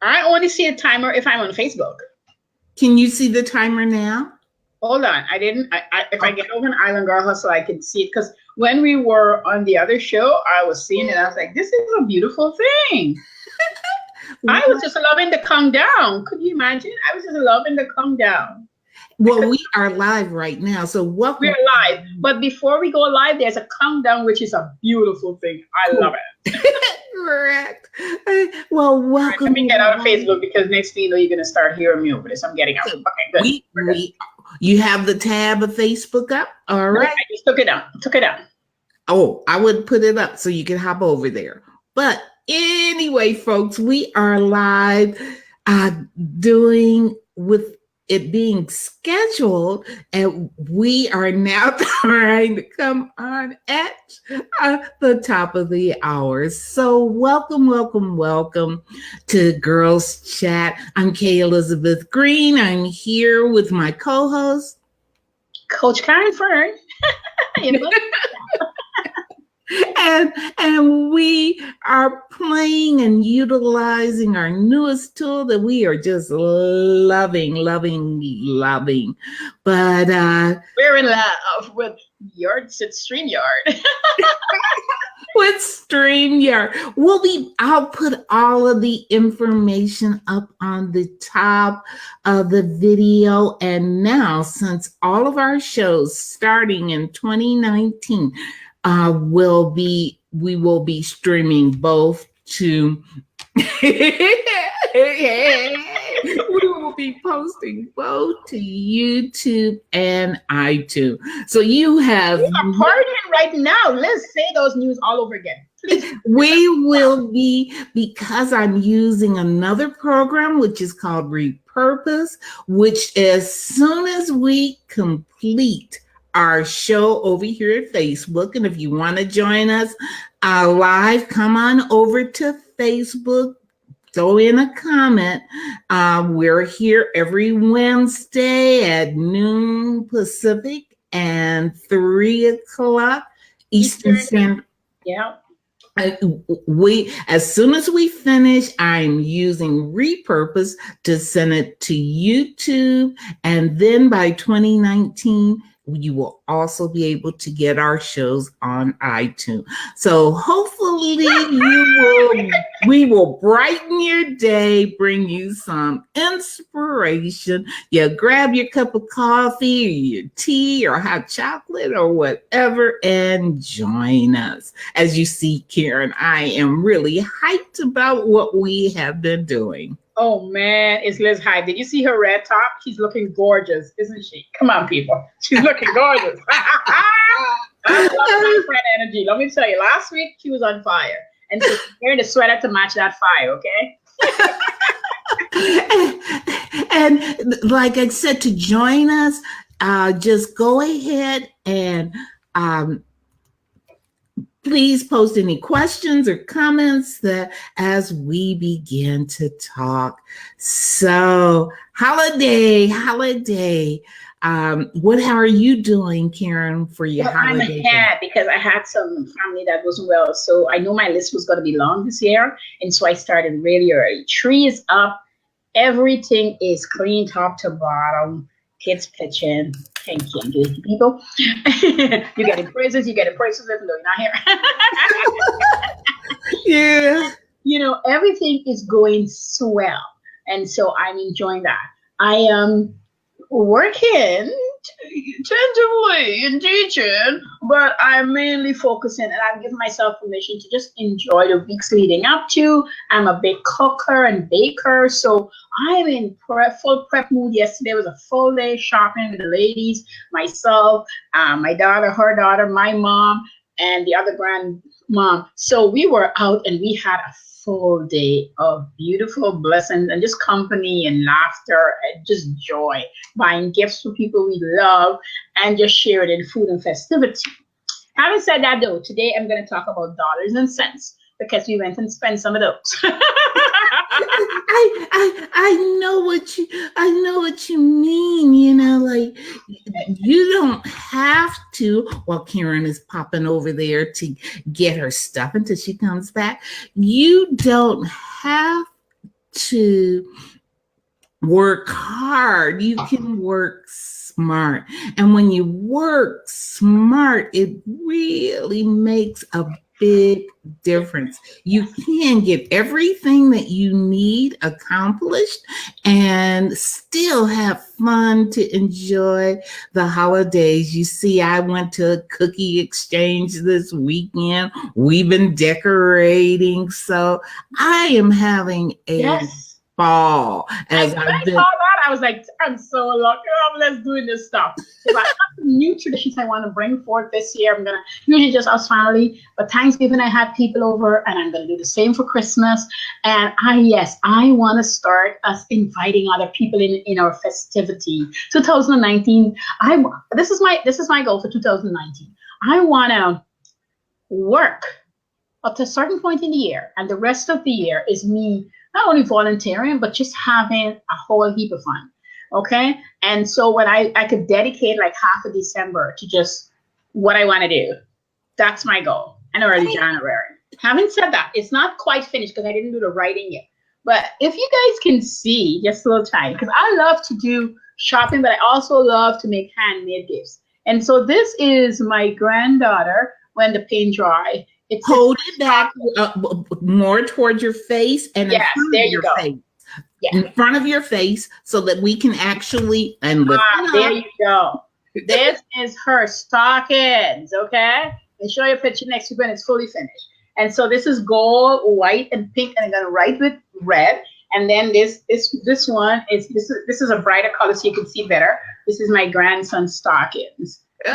I only see a timer if I'm on Facebook. Can you see the timer now? Hold on. I didn't. If I get over an Island Girl Hustle, I can see it. Because when we were on the other show, I was seeing it. I was like, this is a beautiful thing. I was just loving the countdown. Could you imagine? I was just loving the countdown. Well, we are live right now, so welcome. We're live. But before we go live, there's a countdown, which is a beautiful thing. I love it. Correct. Well, welcome. Let me get out of Facebook because next thing you know, you're going to start hearing me over this. I'm getting out. Okay, good. You have the tab of Facebook up? All right. I just took it down. Oh, I would put it up so you can hop over there. But anyway, folks, we are live doing with it being scheduled, and we are now trying to come on at the top of the hour. So welcome to Girls Chat. I'm Kay Elizabeth Green. I'm here with my co-host, Coach Karen Fern. And we are playing and utilizing our newest tool that we are just loving. But we're in love with StreamYard. With StreamYard. I'll put all of the information up on the top of the video. And now, since all of our shows starting in 2019, we will be streaming both to we will be posting both to YouTube and iTunes. So you have we are partying right now. Let's say those news all over again. Please. We will be, because I'm using another program which is called Repurpose, which as soon as we complete our show over here at Facebook. And if you want to join us live, come on over to Facebook, throw in a comment. We're here every Wednesday at noon Pacific and 3 o'clock Eastern Standard. Yeah. As soon as we finish, I'm using Repurpose to send it to YouTube. And then by 2019, you will also be able to get our shows on iTunes. So hopefully we will brighten your day, bring you some inspiration. Yeah, grab your cup of coffee or your tea or hot chocolate or whatever and join us. As you see, Karen, I am really hyped about what we have been doing. Oh man, it's Liz hype. Did you see her red top? She's looking gorgeous, isn't she? Come on, people. She's looking gorgeous. I love my friend energy. Let me tell you, last week she was on fire. And so she's wearing the sweater to match that fire, okay? And like I said, to join us, just go ahead and please post any questions or comments that as we begin to talk. So holiday. What are you doing, Karen, for your holiday? I'm ahead because I had some family that wasn't well. So I know my list was going to be long this year. And so I started really early. Tree is up. Everything is clean top to bottom. Kids pitching. Thank you, people. You get praises, even though you're not here. Yeah. You know, everything is going swell. And so I'm enjoying that. I am working tentatively in teaching, but I'm mainly focusing, and I've given myself permission to just enjoy the weeks leading up to. I'm a big cooker and baker, so I'm in full prep mood. Yesterday was a full day shopping with the ladies, myself, my daughter, her daughter, my mom, and the other grandmom. So we were out and we had a full day of beautiful blessings and just company and laughter and just joy, buying gifts for people we love and just sharing in food and festivity. Having said that though, today I'm going to talk about dollars and cents because we went and spent some of those. I know what you mean, you know, like you don't have to, while Karen is popping over there to get her stuff until she comes back, you don't have to work hard, you can work smart. And when you work smart, it really makes a big difference. You can get everything that you need accomplished and still have fun to enjoy the holidays. You see, I went to a cookie exchange this weekend. We've been decorating. So I am having a ball. As I saw that, I was like, I'm so lucky. Let's doing this stuff. If I have some new traditions I want to bring forth this year, I'm gonna usually just us family. But Thanksgiving I have people over, and I'm gonna do the same for Christmas. And I want to start us inviting other people in our festivity. 2019. This is my goal for 2019. I want to work up to a certain point in the year, and the rest of the year is me not only volunteering, but just having a whole heap of fun. Okay. And so when I could dedicate like half of December to just what I want to do, that's my goal. And early January. Having said that, it's not quite finished because I didn't do the writing yet. But if you guys can see, just a little tiny, because I love to do shopping, but I also love to make handmade gifts. And so this is my granddaughter when the paint dry. Hold it back more towards your face and in front of your face. Yeah. In front of your face so that we can actually there you go. This is her stockings, okay? I'll show you a picture next week when it's fully finished. And so this is gold, white, and pink, and I'm gonna write with red. And then this one is this is a brighter color so you can see better. This is my grandson's stockings. So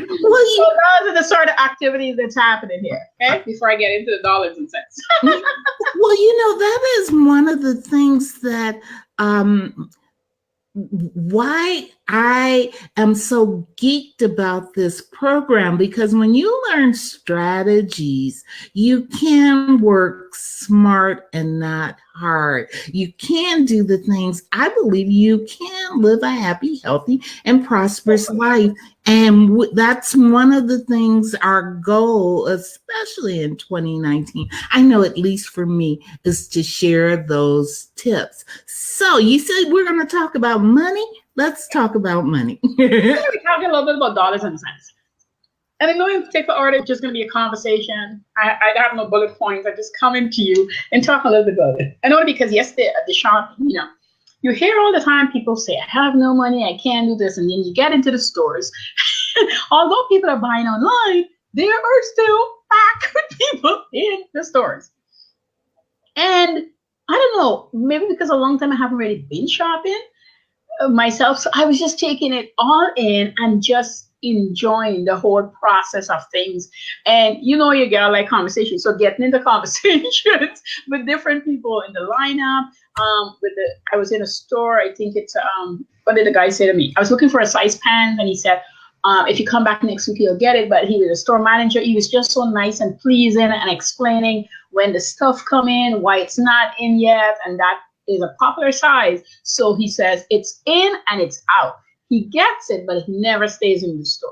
those are the sort of activities that's happening here, okay? Before I get into the dollars and cents. Well, that is one of the things that why I am so geeked about this program, because when you learn strategies, you can work smart and not hard. You can do the things. I believe you can live a happy, healthy, and prosperous life. And that's one of the things, our goal, especially in 2019, I know at least for me, is to share those tips. So you said we're going to talk about money. Let's talk about money. We're talking a little bit about dollars and cents. And in no particular order, it's just going to be a conversation. I have no bullet points. I just come into you and talk a little bit about it. And only because yesterday at the shop, you hear all the time people say, I have no money, I can't do this. And then you get into the stores. Although people are buying online, there are still awkward people in the stores. And I don't know, maybe because a long time I haven't really been shopping myself. So I was just taking it all in and just enjoying the whole process of things. And you got like conversations. So getting into conversations with different people in the lineup. I was in a store, I think it's what did the guy say to me? I was looking for a size pants, and he said, if you come back next week, you'll get it. But he was a store manager. He was just so nice and pleasing and explaining when the stuff come in, why it's not in yet, and that is a popular size. So he says it's in and it's out. He gets it, but it never stays in the store.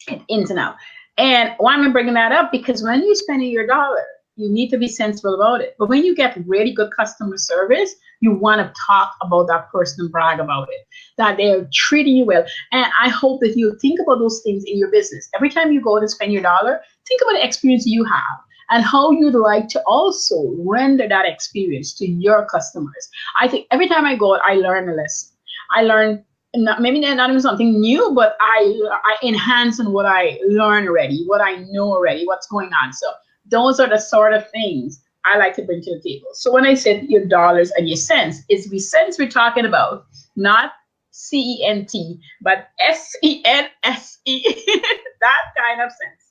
It's in and out. And why am I bringing that up? Because when you're spending your dollar, you need to be sensible about it. But when you get really good customer service, you want to talk about that person and brag about it, that they're treating you well. And I hope that you think about those things in your business. Every time you go to spend your dollar, think about the experience you have and how you'd like to also render that experience to your customers. I think every time I go, I learn a lesson. I learn maybe not even something new, but I enhance on what I learn already, what I know already, what's going on. So those are the sort of things I like to bring to the table. So when I said your dollars and your cents, it's the cents we're talking about, not C-E-N-T, but S-E-N-S-E, that kind of sense.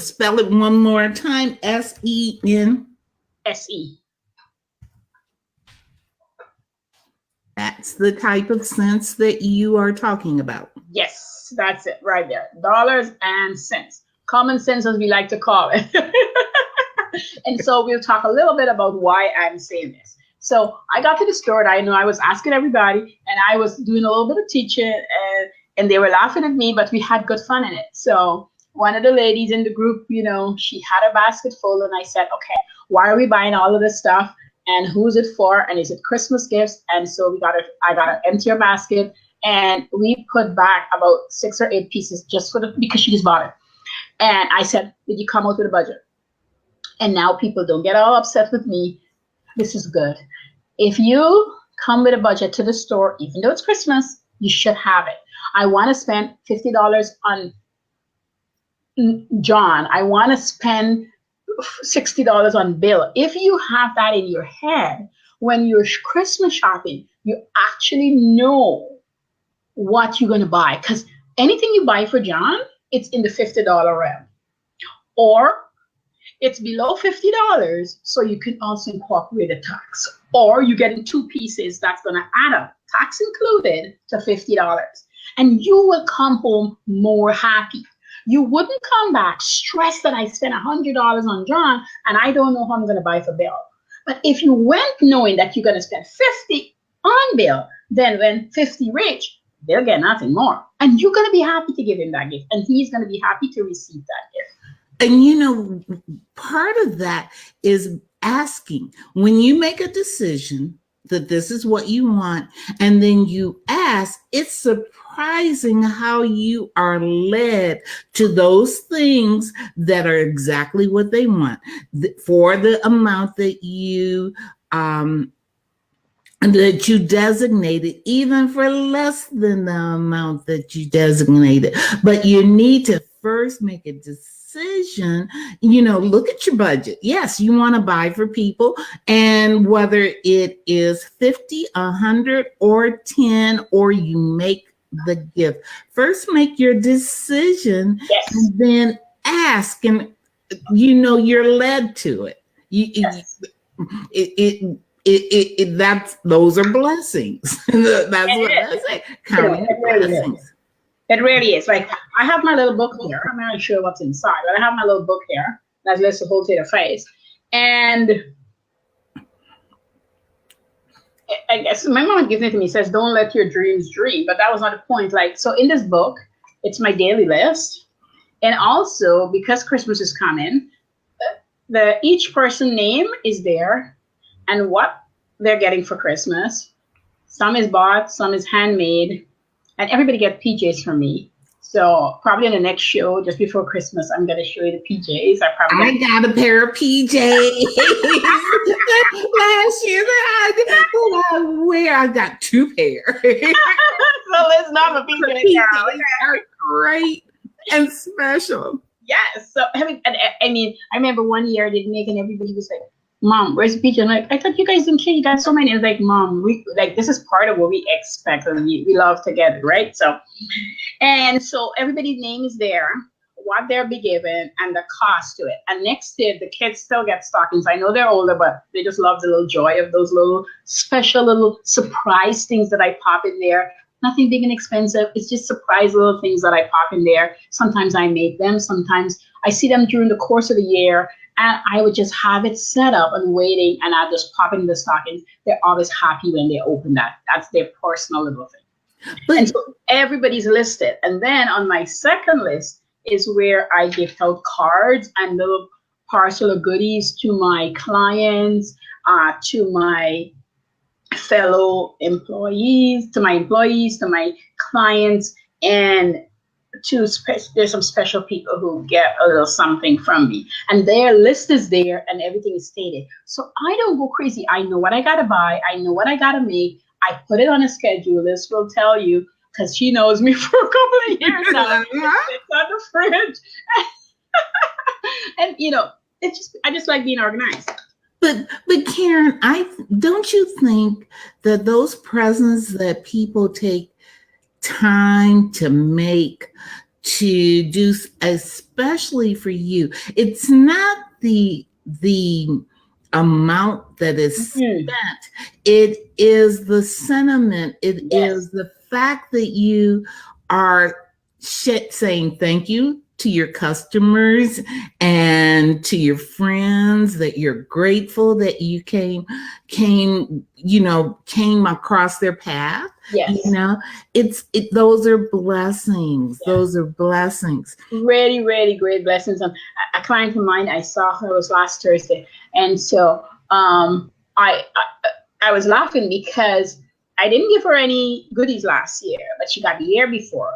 Spell it one more time, S-E-N? S-E. That's the type of sense that you are talking about. Yes, that's it right there. Dollars and cents. Common sense, as we like to call it. And so we'll talk a little bit about why I'm saying this. So I got to the store, and I was asking everybody, and I was doing a little bit of teaching, and they were laughing at me, but we had good fun in it. So one of the ladies in the group, she had a basket full, and I said, okay, why are we buying all of this stuff? And who's it for? And is it Christmas gifts? And so I got to empty her basket, and we put back about 6 or 8 pieces just because she just bought it. And I said, did you come out with a budget? And now people don't get all upset with me. This is good. If you come with a budget to the store, even though it's Christmas, you should have it. I want to spend $50 on John. I want to spend $60 on Bill. If you have that in your head, when you're Christmas shopping, you actually know what you're going to buy. Because anything you buy for John, it's in the $50 realm. Or it's below $50, so you can also incorporate a tax. Or you get in 2 pieces that's going to add up, tax included, to $50. And you will come home more happy. You wouldn't come back stressed that I spent $100 on John and I don't know how I'm going to buy for Bill. But if you went knowing that you're going to spend $50 on Bill, then when $50 reach, they'll get nothing more. And you're going to be happy to give him that gift. And he's going to be happy to receive that gift. And part of that is asking. When you make a decision that this is what you want, and then you ask, it's surprising how you are led to those things that are exactly what they want for the amount that you designated, even for less than the amount that you designated. But you need to first make a decision, look at your budget. Yes, you want to buy for people, and whether it is 50, 100, or 10, or you make the gift. First, make your decision, yes, and then ask, and you're led to it. Yes. Those are blessings. That's what I say. Counting blessings. It really is. Like, I have my little book here. I'm not sure what's inside, but I have my little book here that's Let's Hold to the Face. And I guess my mom gives it to me, says, don't let your dreams dream. But that was not the point. Like, so in this book, it's my daily list. And also, because Christmas is coming, each person name is there and what they're getting for Christmas. Some is bought, some is handmade. And everybody gets PJs from me. So probably in the next show, just before Christmas, I'm going to show you the PJs. I got a pair of PJs last year that I got 2 pairs. So let's not a PJ. PJs are great and special. Yes. So I remember one year I did make, and everybody was like, Mom, where's the PJ? I'm like, I thought you guys didn't care. You got so many. It's like, Mom, this is part of what we expect, and we love together, right? So everybody's name is there, what they'll be given, and the cost to it. And next year, the kids still get stockings. I know they're older, but they just love the little joy of those little special little surprise things that I pop in there. Nothing big and expensive. It's just surprise little things that I pop in there. Sometimes I make them. Sometimes I see them during the course of the year. And I would just have it set up and waiting, and I'll just pop in the stockings. They're always happy when they open that. That's their personal little thing. And so everybody's listed. And then on my second list is where I gift out cards and little parcel of goodies to my clients, to my fellow employees, to my clients, and there's some special people who get a little something from me, and their list is there and everything is stated. So I don't go crazy. I know what I gotta buy. I know what I gotta make. I put it on a schedule. This will tell you, because she knows me for a couple of years now. It's on the fridge. And I just like being organized. But Caren, don't you think that those presents that people take time to make, to do, especially for you, it's not the amount that is spent, it is the sentiment, it is the fact that you are saying thank you to your customers and to your friends that you're grateful that you came across their path. Yes. Those are blessings. Yeah. Those are blessings. Really, really great blessings. A client of mine, I saw her, it was last Thursday. And so I was laughing because I didn't give her any goodies last year, but she got the year before.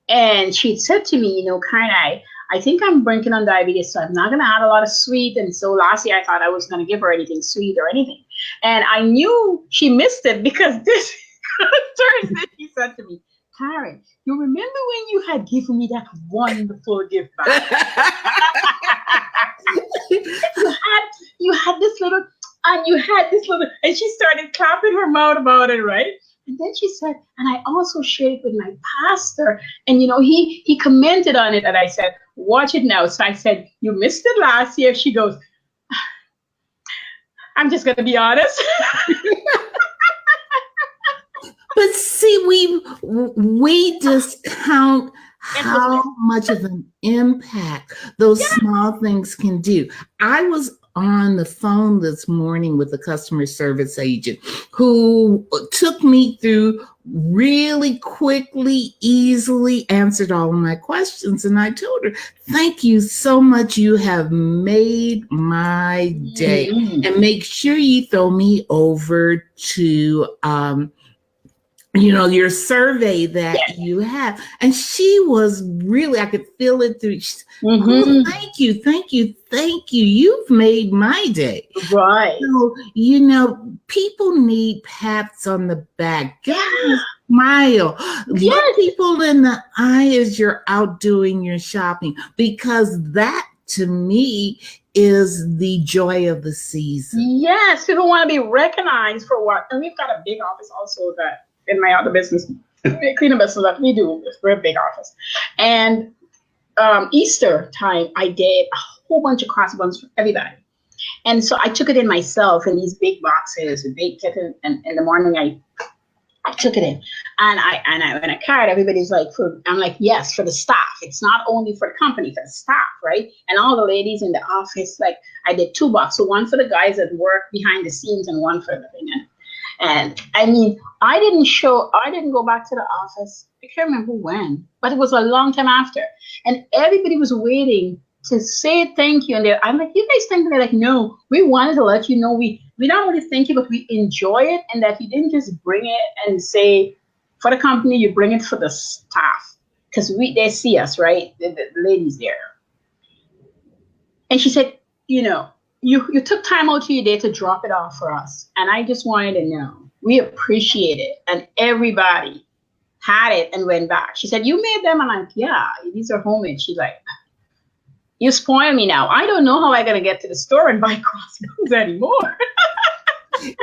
And she said to me, Karen, I think I'm banking on diabetes, so I'm not going to add a lot of sweet. And so last year I thought I was going to give her anything sweet or anything. And I knew she missed it because this Thursday she said to me, Karen, you remember when you had given me that wonderful gift back? you had this little, and she started clapping her mouth about it, right? And then she said, and I also shared it with my pastor, and he commented on it, and I said, watch it now. So I said, you missed it last year. She goes, I'm just gonna be honest. But see, we discount how much of an impact those small things can do. I was on the phone this morning with a customer service agent who took me through really quickly, easily answered all of my questions. And I told her, thank you so much. You have made my day. And make sure you throw me over to, your survey that you have. And she was really, I could feel it through. Oh, thank you. You've made my day. Right. So, people need pats on the back. Smile. Look people in the eye as you're out doing your shopping, because that, to me, is the joy of the season. Yes, people want to be recognized for what. And we've got a big office also that in my other business, cleaning business that we do, we're a big office. And Easter time, I did a whole bunch of cross buns for everybody. And so I took it in myself in these big boxes, a big kitten, and in the morning I took it in. And when I carried, everybody's like, I'm like, yes, for the staff. It's not only for the company, for the staff, right? And all the ladies in the office, like I did 2 boxes. So one for the guys that work behind the scenes and one for the thing. And I mean, I didn't go back to the office. I can't remember when, but it was a long time after. And everybody was waiting to say thank you. And I'm like, you guys thank me? They're like, no, we wanted to let you know we not only thank you, but we enjoy it. And that you didn't just bring it and say for the company, you bring it for the staff. Because they see us, right? The ladies there. And she said, you took time out of your day to drop it off for us. And I just wanted to know, we appreciate it. And everybody had it and went back. She said, you made them? I'm like, yeah, these are homemade. She's like, you spoil me now. I don't know how I'm going to get to the store and buy crossbones anymore.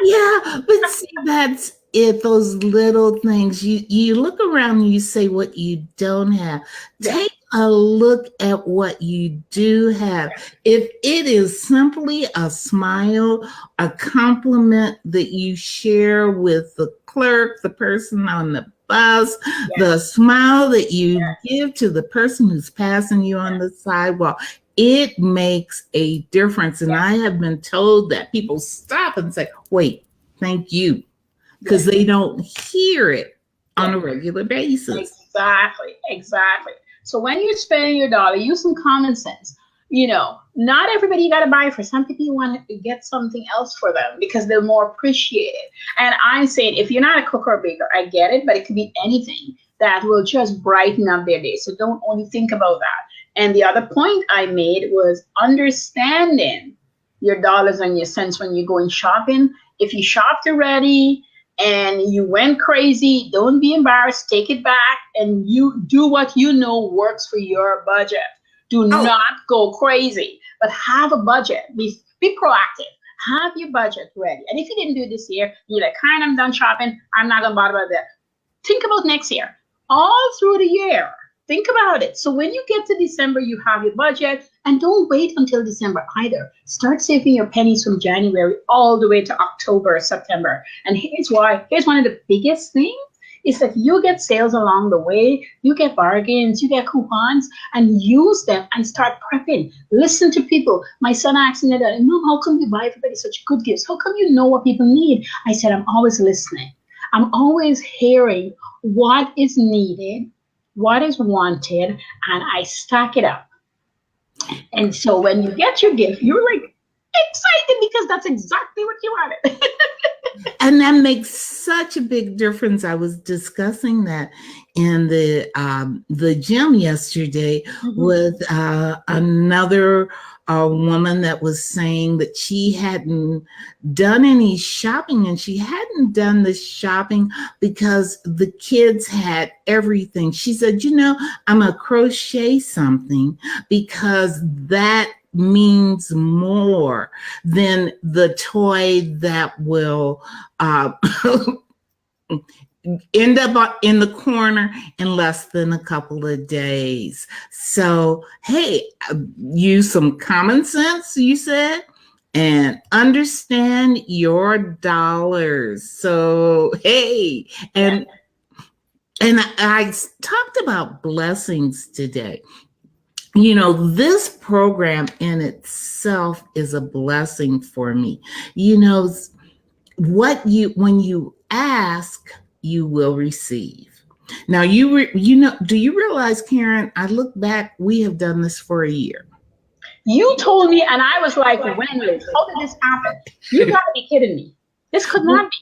Yeah, but see, that's it. Those little things. You look around and you say what you don't have. Take a look at what you do have. If it is simply a smile, a compliment that you share with the clerk, the person on the bus, the smile that you give to the person who's passing you on the sidewalk, it makes a difference. And I have been told that people stop and say, wait, thank you, because they don't hear it on a regular basis. Exactly. So when you're spending your dollar, use some common sense. Not everybody you got to buy for. Some people you want to get something else for them because they're more appreciated. And I'm saying, if you're not a cook or baker, I get it, but it could be anything that will just brighten up their day. So don't only think about that. And the other point I made was understanding your dollars and your cents when you're going shopping. If you shopped already and you went crazy, don't be embarrassed. Take it back and you do what you know works for your budget. Do not go crazy, but have a budget. Be proactive. Have your budget ready. And if you didn't do it this year, you're like, Karen, I'm done shopping. I'm not going to bother about that. Think about next year. All through the year. Think about it. So when you get to December, you have your budget, and don't wait until December either. Start saving your pennies from January all the way to October, September. And here's one of the biggest things is that you get sales along the way, you get bargains, you get coupons, and use them and start prepping. Listen to people. My son asked me that, Mom, how come you buy everybody such good gifts? How come you know what people need? I said, I'm always listening. I'm always hearing what is needed, what is wanted, and I stack it up. And so when you get your gift, you're like excited because that's exactly what you wanted. And that makes such a big difference. I was discussing that in the gym yesterday with another woman that was saying that she hadn't done any shopping, and she hadn't done the shopping because the kids had everything. She said, I'm gonna crochet something because that means more than the toy that will end up in the corner in less than a couple of days. So, hey, use some common sense, you said, and understand your dollars. So, hey, and I talked about blessings today. This program in itself is a blessing for me. When you ask, you will receive. Now, do you realize, Caren, I look back, we have done this for a year. You told me, and I was like, when, Liz? How did this happen? You gotta be kidding me. This could not be.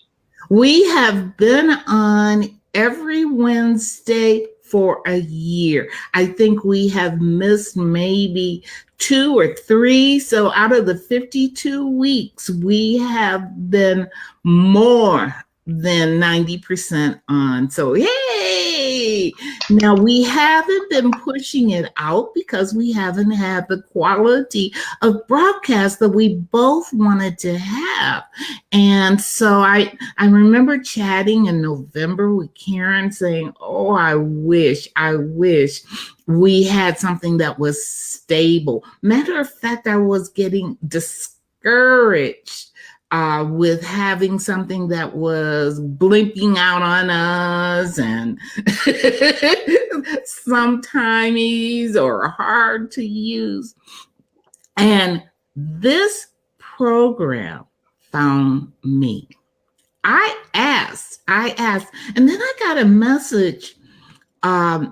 We have been on every Wednesday for a year. I think we have missed maybe 2 or 3. So out of the 52 weeks, we have been more than 90% on. So, yay! Now, we haven't been pushing it out because we haven't had the quality of broadcast that we both wanted to have. And so I remember chatting in November with Caren saying, oh, I wish we had something that was stable. Matter of fact, I was getting discouraged with having something that was blinking out on us and sometimes or hard to use. And this program found me. I asked, and then I got a message. And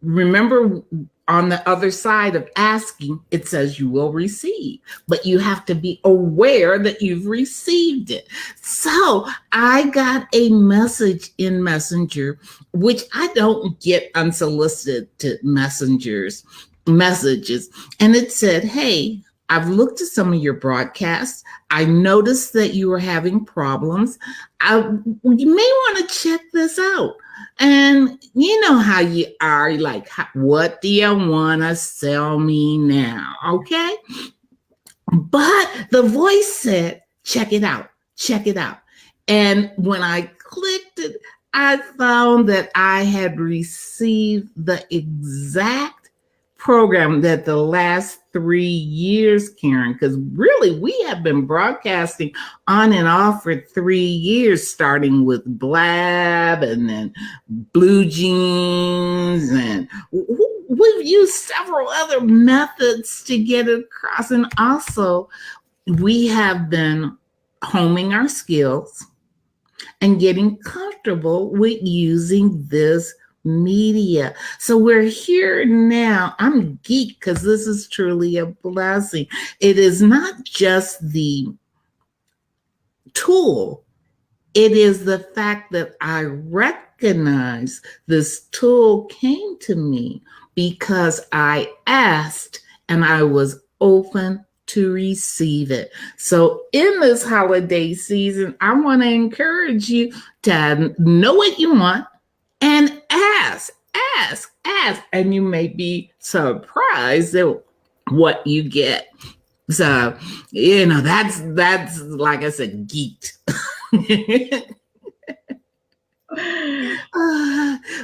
remember, on the other side of asking, it says you will receive, but you have to be aware that you've received it. So I got a message in Messenger, which I don't get unsolicited messages. And it said, hey, I've looked at some of your broadcasts. I noticed that you were having problems. You may want to check this out. And you know how you are, like, what do you want to sell me now? Okay. But the voice said, check it out. And when I clicked it, I found that I had received the exact program that the last 3 years, Caren, because really we have been broadcasting on and off for 3 years, starting with Blab and then Blue Jeans, and we've used several other methods to get it across. And also we have been homing our skills and getting comfortable with using this media. So we're here now. I'm geeked because this is truly a blessing. It is not just the tool. It is the fact that I recognize this tool came to me because I asked and I was open to receive it. So in this holiday season, I want to encourage you to know what you want and ask, and you may be surprised at what you get. So, that's like I said, geeked.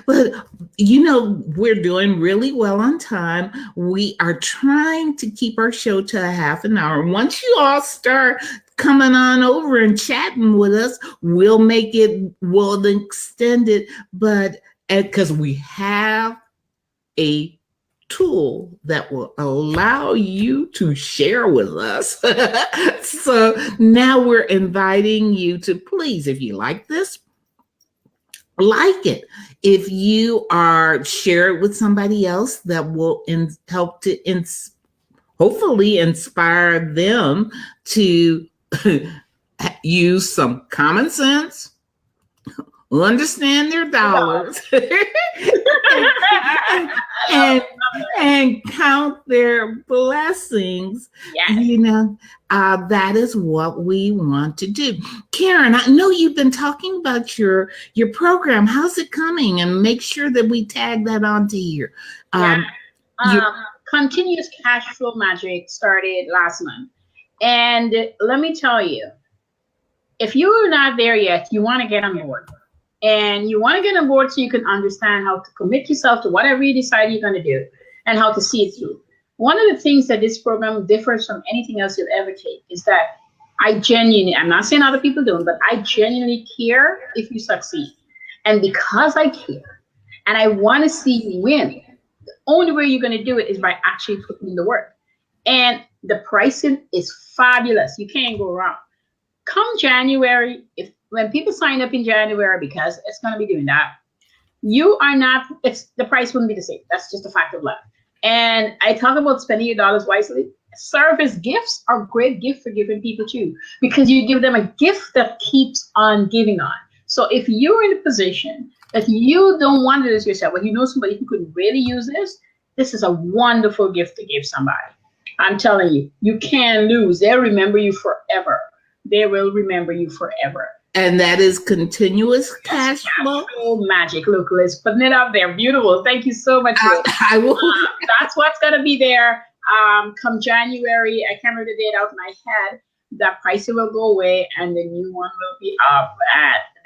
But we're doing really well on time. We are trying to keep our show to a half an hour. Once you all start coming on over and chatting with us. We'll extend it, but because we have a tool that will allow you to share with us. So now we're inviting you to please, if you like this, like it. If you are, share it with somebody else that will help to hopefully inspire them to use some common sense, understand their dollars, and count their blessings. Yes. That is what we want to do. Caren, I know you've been talking about your program. How's it coming? And make sure that we tag that onto here. Continuous Cash Flow Magic started last month. And let me tell you, if you're not there yet, you want to get on board. And you want to get on board so you can understand how to commit yourself to whatever you decide you're going to do and how to see it through. One of the things that this program differs from anything else you'll ever take is that I'm not saying other people don't, but I genuinely care if you succeed. And because I care and I want to see you win, the only way you're going to do it is by actually putting in the work. And the pricing is fabulous. You can't go wrong. Come January, when people sign up in January, because it's going to be doing that, the price wouldn't be the same. That's just a fact of life. And I talk about spending your dollars wisely. Service gifts are a great gift for giving people too, because you give them a gift that keeps on giving on. So if you're in a position that you don't want to do this yourself, but you know somebody who could really use this is a wonderful gift to give somebody. I'm telling you, you can't lose. They'll remember you forever. They will remember you forever. And that is Continuous Cash Flow Magic. Look, Liz, putting it up there. Beautiful. Thank you so much. I will. That's what's going to be there come January. I can't remember the date out of my head. That pricing will go away and the new one will be up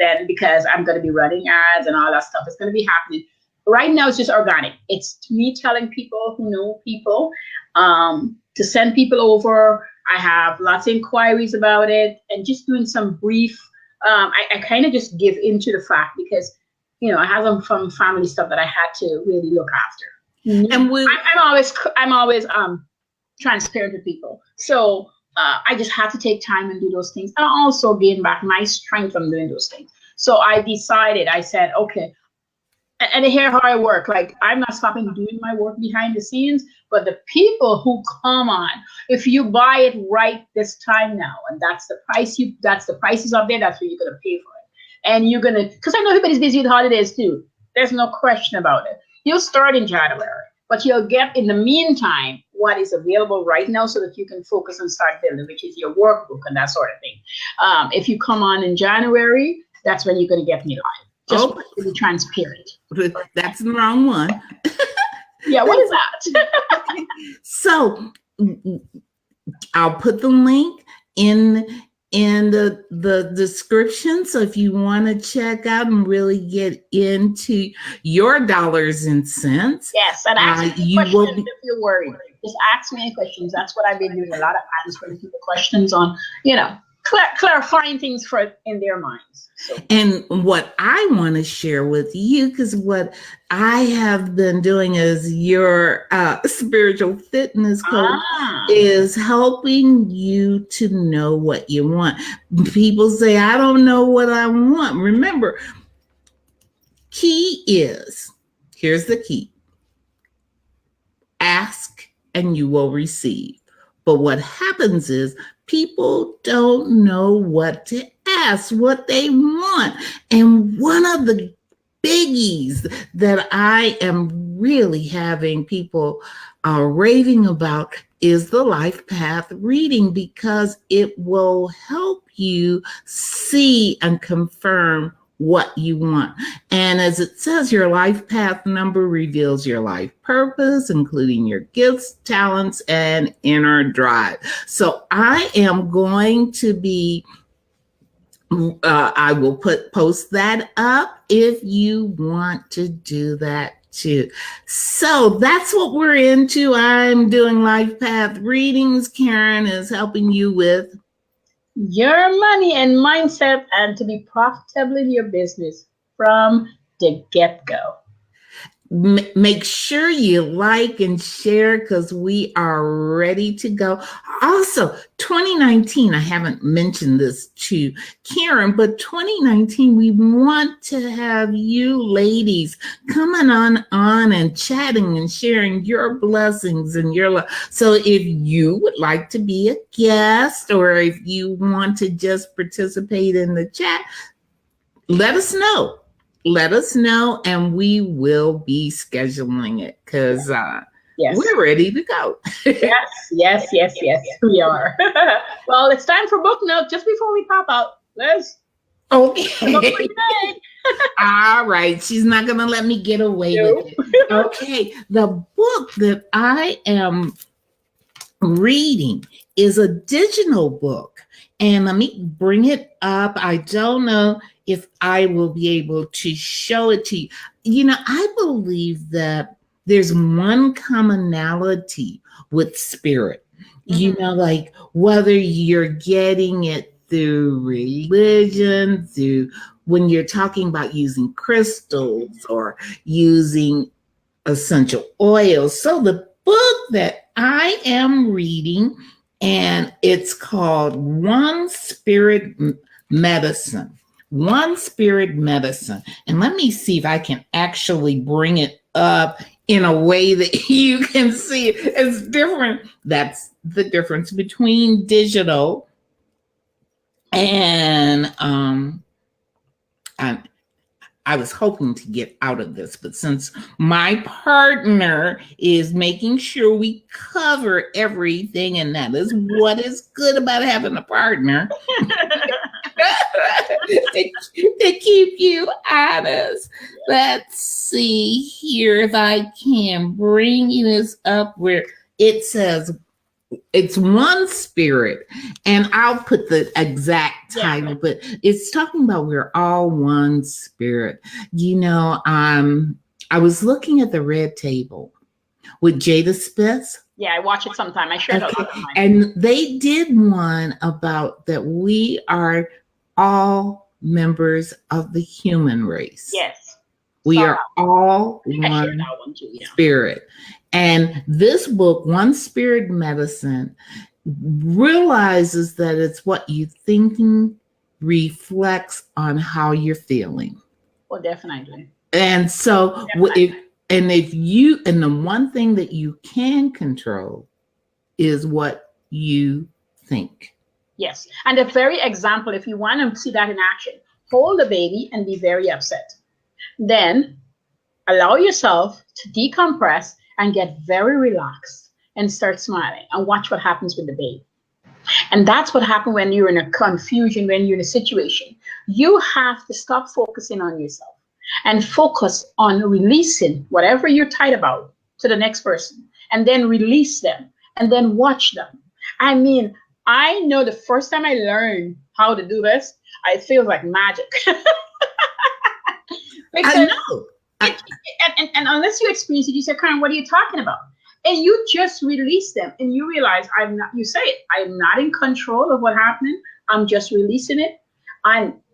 then, because I'm going to be running ads and all that stuff. It's going to be happening. Right now, it's just organic. It's me telling people who know people to send people over. I have lots of inquiries about it and just doing some brief. I kind of just give into the fact because, I have some family stuff that I had to really look after. And I'm always transparent with people. So I just have to take time and do those things. And also gain back my strength from doing those things. So I said, okay. And here how I work, like I'm not stopping doing my work behind the scenes, but the people who come on, if you buy it right this time now, and that's the prices up there, that's what you're gonna pay for it. And you're gonna, because I know everybody's busy with holidays too. There's no question about it. You'll start in January, but you'll get in the meantime what is available right now so that you can focus and start building, which is your workbook and that sort of thing. If you come on in January, that's when you're gonna get me live. Just to be transparent. That's the wrong one. Yeah, what is that? So I'll put the link in the description. So if you want to check out and really get into your dollars and cents. Yes, and ask me questions if you're worried. Just ask me any questions. That's what I've been doing, a lot of answering people questions on, clarifying things in their minds. So. And what I want to share with you, because what I have been doing as your spiritual fitness coach is helping you to know what you want. People say, I don't know what I want. Remember, here's the key. Ask and you will receive. But what happens is people don't know what to ask, what they want. And one of the biggies that I am really having people raving about is the LifePath Reading, because it will help you see and confirm what you want. And as it says, your life path number reveals your life purpose, including your gifts, talents, and inner drive. So I am going to be, I will post that up if you want to do that too. So that's what we're into. I'm doing life path readings. Caren is helping you with your money and mindset and to be profitable in your business from the get-go. Make sure you like and share because we are ready to go. Also, 2019, I haven't mentioned this to Karen, but 2019, we want to have you ladies coming on and chatting and sharing your blessings and your love. So if you would like to be a guest or if you want to just participate in the chat, let us know. Let us know, and we will be scheduling it because Yes. we're ready to go. Yes, we are. Well, it's time for book note. Just before we pop out, Liz. Okay. All right. She's not going to let me get away with it. Okay. The book that I am reading is a digital book. And let me bring it up. I don't know if I will be able to show it to you. You know, I believe that there's one commonality with spirit. You know, like whether you're getting it through religion, through when you're talking about using crystals or using essential oils. So the book that I am reading, and it's called One Spirit Medicine. One Spirit Medicine. And let me see if I can actually bring it up in a way that you can see it. It's different. That's the difference between digital and I was hoping to get out of this, but since my partner is making sure we cover everything, and that is what is good about having a partner to keep you honest. Let's see here if I can bring this up where it says it's One Spirit, and I'll put the exact title, but it's talking about we're all one spirit. You know, I was looking at the Red Table with Jada Spitz. Yeah, I watch it sometime. I share it a lot of mine. And they did one about that we are all members of the human race. Yes. We are all one spirit. And this book, One Spirit Medicine, realizes that it's what you're thinking reflects on how you're feeling. Well, definitely. And so the one thing that you can control is what you think. Yes. And the very example, if you want to see that in action, hold the baby and be very upset. Then allow yourself to decompress and get very relaxed and start smiling and watch what happens with the baby. And that's what happens when you're in a confusion, when you're in a situation. You have to stop focusing on yourself and focus on releasing whatever you're tight about to the next person, and then release them and then watch them. I mean, I know the first time I learned how to do this, it feels like magic. I know. And unless you experience it, you say, Karen, what are you talking about? And you just release them and you realize I'm not in control of what happened. I'm just releasing it.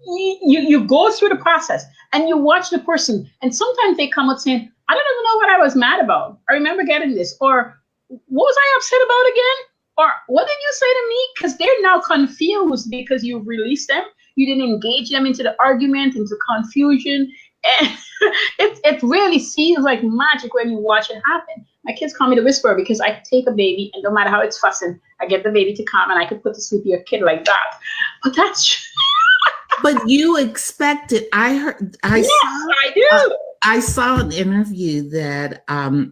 You go through the process and you watch the person. And sometimes they come out saying, I don't even know what I was mad about. I remember getting this. Or what was I upset about again? Or what did you say to me? Because they're now confused because you released them. You didn't engage them into the argument, into confusion. And it really seems like magic when you watch it happen. My kids call me the whisperer because I take a baby and no matter how it's fussing, I get the baby to calm and I could put to sleep your kid like that. But that's But you expect it. I do. I saw an interview that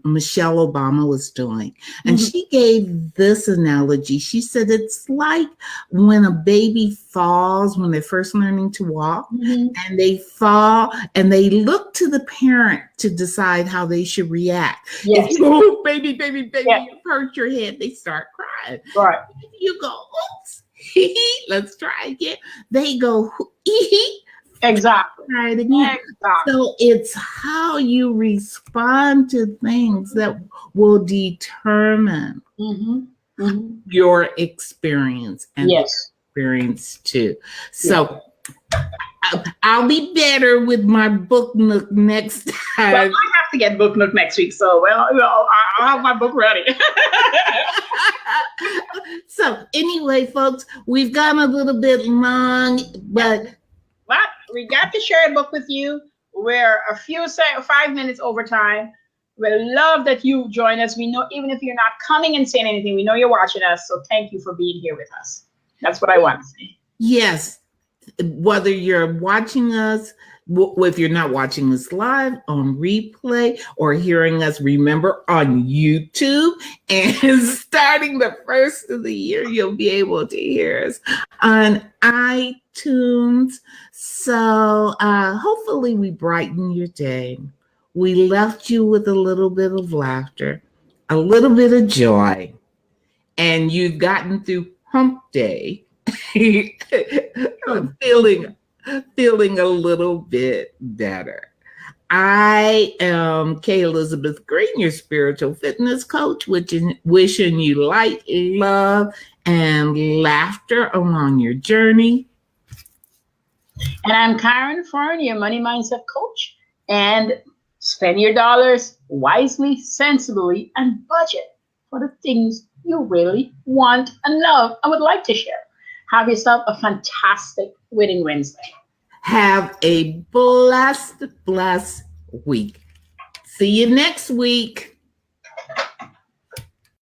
Michelle Obama was doing, and she gave this analogy. She said it's like when a baby falls when they're first learning to walk, and they fall and they look to the parent to decide how they should react. Yes. If you go, baby, you hurt your head, they start crying. Right. If you go, oops, let's try again. They go, exactly. Try it again. Exactly. So it's how you respond to things that will determine your experience. And yes. experience too. So I'll be better with my book nook next time. Well, I have to get book nook next week, so I'll have my book ready. So anyway, folks, we've gone a little bit long, but we got to share a book with you. We're 5 minutes over time. We love that you join us. We know even if you're not coming and saying anything, we know you're watching us. So thank you for being here with us. That's what I want to say. Yes. Whether you're watching us, if you're not watching us live on replay or hearing us, remember, on YouTube, and starting the first of the year, you'll be able to hear us on iTunes. So hopefully we brighten your day. We left you with a little bit of laughter, a little bit of joy, and you've gotten through hump day. I'm feeling a little bit better. I am Kay Elizabeth Green, your spiritual fitness coach, wishing you light, love, and laughter along your journey. And I'm Caren Fern, your money mindset coach. And spend your dollars wisely, sensibly, and budget for the things you really want and love and would like to share. Have yourself a fantastic Winning Wednesday. Have a blessed week. See you next week.